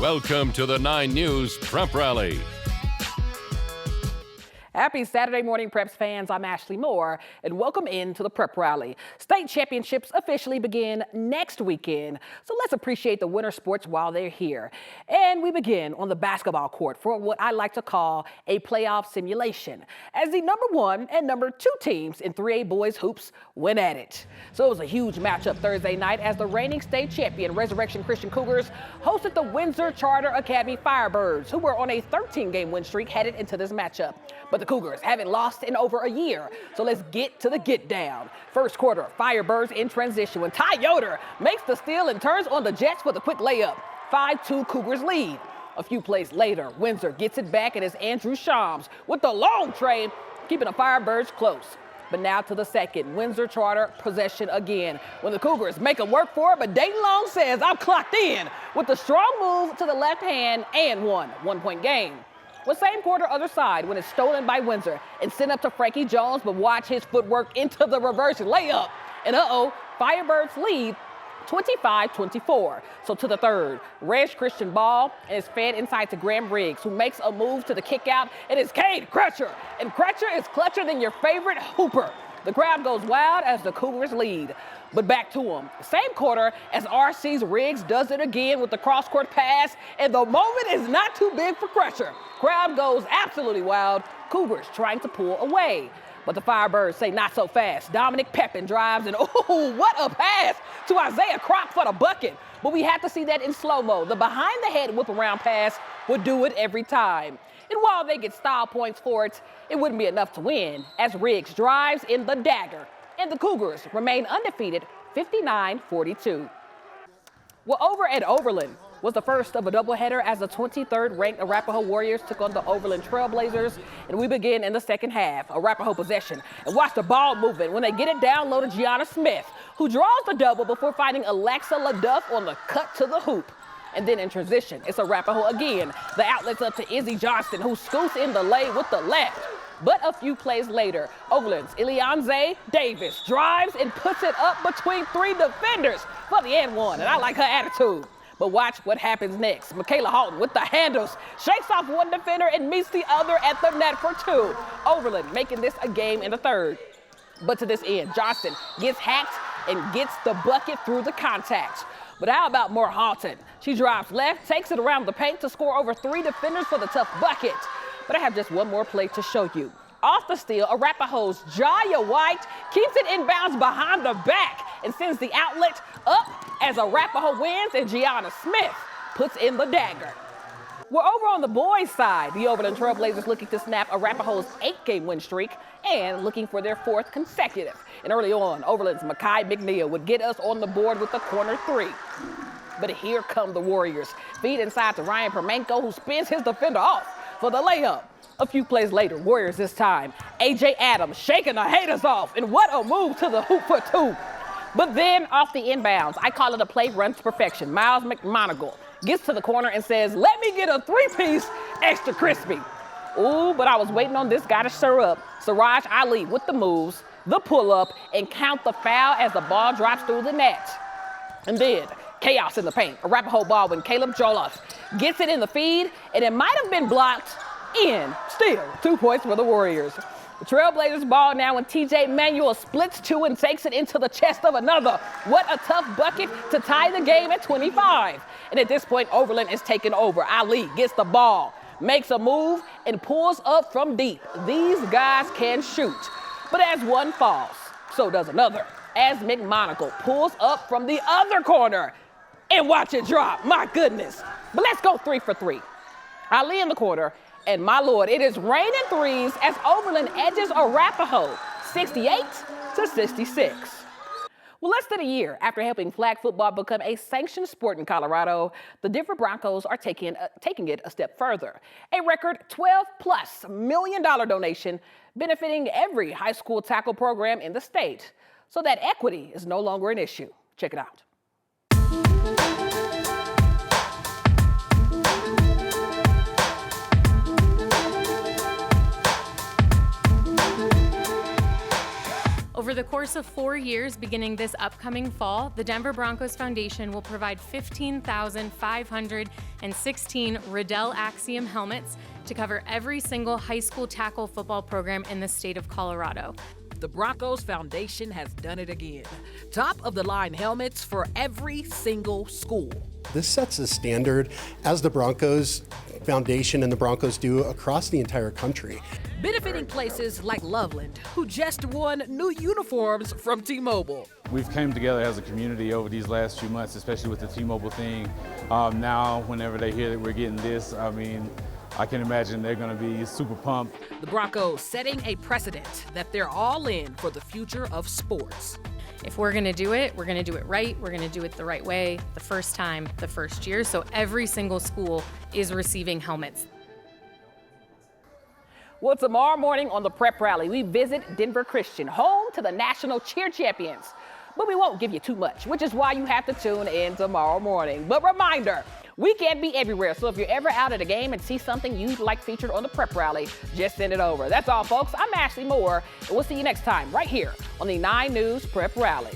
Welcome to the 9 News Prep Rally. Happy Saturday morning, Preps fans. I'm Ashley Moore, and welcome into the Prep Rally. State championships officially begin next weekend, so let's appreciate the winter sports while they're here. And we begin on the basketball court for what I like to call a playoff simulation, as the number 1 and number 2 teams in 3A boys hoops went at it. So it was a huge matchup Thursday night as the reigning state champion Resurrection Christian Cougars hosted the Windsor Charter Academy Firebirds, who were on a 13-game win streak headed into this matchup. But the Cougars haven't lost in over a year, so let's get to the get down. First quarter, Firebirds in transition when Ty Yoder makes the steal and turns on the Jets for the quick layup. 5-2 Cougars lead. A few plays later, Windsor gets it back and it's Andrew Shams with the long trade, keeping the Firebirds close. But now to the second, Windsor Charter possession again when the Cougars make them work for it, but Dayton Long says, I'm clocked in with the strong move to the left hand and one-point game. Well, same quarter, other side, when it's stolen by Windsor and sent up to Frankie Jones, but watch his footwork into the reverse layup. And Firebirds lead 25-24. So to the third, Reg Christian ball and is fed inside to Graham Riggs, who makes a move to the kick out. It is Cade Crutcher, and Crutcher is clutcher than your favorite hooper. The crowd goes wild as the Cougars lead. But back to him. Same quarter as RC's Riggs does it again with the cross-court pass, and the moment is not too big for Crutcher. Crowd goes absolutely wild. Cougars trying to pull away. But the Firebirds say not so fast. Dominic Pepin drives, and what a pass to Isaiah Crock for the bucket. But we have to see that in slow-mo. The behind-the-head whip-around pass would do it every time. And while they get style points for it, it wouldn't be enough to win as Riggs drives in the dagger. And the Cougars remain undefeated, 59-42. Well, over at Overland was the first of a doubleheader as the 23rd ranked Arapahoe Warriors took on the Overland Trailblazers. And we begin in the second half, Arapahoe possession. And watch the ball movement when they get it down low to Gianna Smith, who draws the double before finding Alexa LaDuff on the cut to the hoop. And then in transition, it's Arapahoe again. The outlet's up to Izzy Johnston, who scoots in the lane with the left. But a few plays later, Overland's Elianze Davis drives and puts it up between 3 defenders for the and one. And I like her attitude. But watch what happens next. Michaela Halton with the handles, shakes off one defender and meets the other at the net for 2. Overland making this a game in the third. But to this end, Johnston gets hacked and gets the bucket through the contact. But how about Moore Halton? She drives left, takes it around the paint to score over 3 defenders for the tough bucket. But I have just one more play to show you. Off the steal, Arapahoe's Jaya White keeps it inbounds behind the back and sends the outlet up as Arapahoe wins and Gianna Smith puts in the dagger. We're over on the boys' side. The Overland Trailblazers looking to snap Arapahoe's 8-game win streak and looking for their 4th consecutive. And early on, Overland's Makai McNeil would get us on the board with the corner 3. But here come the Warriors. Feed inside to Ryan Permanko, who spins his defender off for the layup. A few plays later, Warriors this time. A.J. Adams shaking the haters off, and what a move to the hoop for 2. But then off the inbounds, I call it a play run to perfection. Miles McMonagle gets to the corner and says, let me get a 3-piece extra crispy. Ooh, but I was waiting on this guy to stir up. Siraj Ali with the moves, the pull-up, and count the foul as the ball drops through the net. And then chaos in the paint. Arapahoe ball when Caleb Jolloff gets it in the feed, and it might have been blocked in. Still, 2 points for the Warriors. The Trailblazers ball now when TJ Manuel splits 2 and takes it into the chest of another. What a tough bucket to tie the game at 25. And at this point, Overland is taking over. Ali gets the ball, makes a move, and pulls up from deep. These guys can shoot. But as one falls, so does another. As McMonagle pulls up from the other corner. And watch it drop, my goodness. But let's go 3 for 3. Ali in the corner. And my Lord, it is raining threes as Overland edges Arapahoe 68-66. Well, less than a year after helping flag football become a sanctioned sport in Colorado, the Denver Broncos are taking it a step further. A record $12+ million donation benefiting every high school tackle program in the state, so that equity is no longer an issue. Check it out. Over the course course of 4 years, beginning this upcoming fall, the Denver Broncos Foundation will provide 15,516 Riddell Axiom helmets to cover every single high school tackle football program in the state of Colorado. The Broncos Foundation has done it again. Top-of-the-line helmets for every single school. This sets a standard, as the Broncos Foundation and the Broncos do across the entire country. Benefiting places like Loveland, who just won new uniforms from T-Mobile. We've came together as a community over these last few months, especially with the T-Mobile thing. Now, whenever they hear that we're getting this, I can imagine they're going to be super pumped. The Broncos setting a precedent that they're all in for the future of sports. If we're going to do it, we're going to do it right. We're going to do it the right way, the first time, the first year. So every single school is receiving helmets. Well, tomorrow morning on the Prep Rally, we visit Denver Christian, home to the national cheer champions. But we won't give you too much, which is why you have to tune in tomorrow morning. But reminder, we can't be everywhere, so if you're ever out at a game and see something you'd like featured on the Prep Rally, just send it over. That's all, folks. I'm Ashley Moore, and we'll see you next time right here on the 9 News Prep Rally.